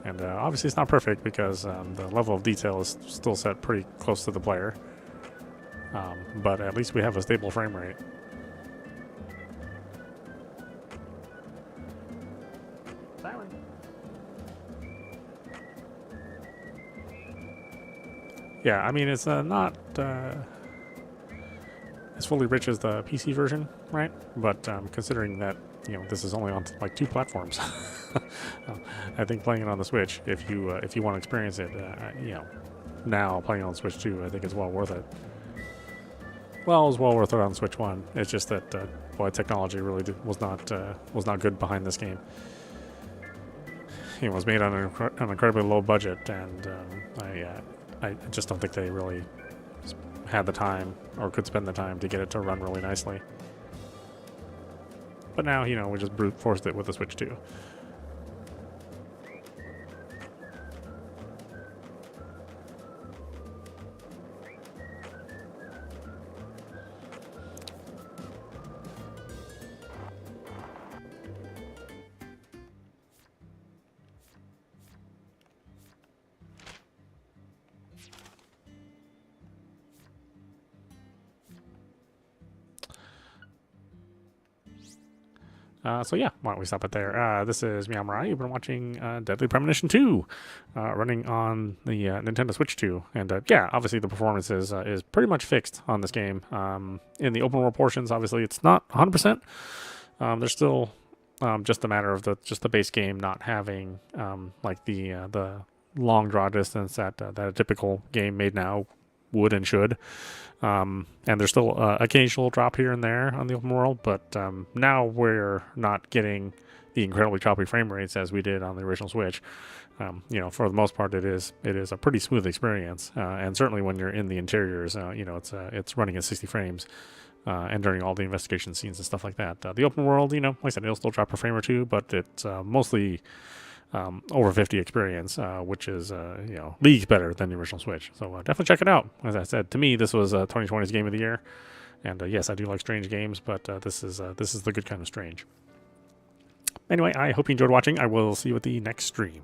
And obviously it's not perfect because the level of detail is still set pretty close to the player. But at least we have a stable frame rate. Yeah, I mean, it's not fully rich as the PC version, right? But considering that this is only on like 2 platforms, I think playing it on the Switch, if you want to experience it, now playing on Switch 2, I think it's well worth it. Well, it was well worth it on Switch 1. It's just that boy, technology really was not good behind this game. It was made on an incredibly low budget, and I just don't think they really had the time or could spend the time to get it to run really nicely. But now, we just brute forced it with the Switch 2. So yeah, why don't we stop it there? This is meowmurai. You've been watching Deadly Premonition 2, running on the Nintendo Switch 2, and yeah, obviously the performance is pretty much fixed on this game. In the open world portions, obviously it's not 100%. There's still just a matter of the base game not having like the long draw distance that a typical game made now would and should. And there's still occasional drop here and there on the open world, but now we're not getting the incredibly choppy frame rates as we did on the original Switch. For the most part, it is a pretty smooth experience, and certainly when you're in the interiors, it's running at 60 frames, and during all the investigation scenes and stuff like that. The open world, like I said, it'll still drop a frame or two, but it's mostly over 50 experience, which is leagues better than the original Switch. So definitely check it out. As I said, to me, this was 2020's game of the year, and yes, I do like strange games, but this is the good kind of strange. Anyway, I hope you enjoyed watching. I will see you at the next stream.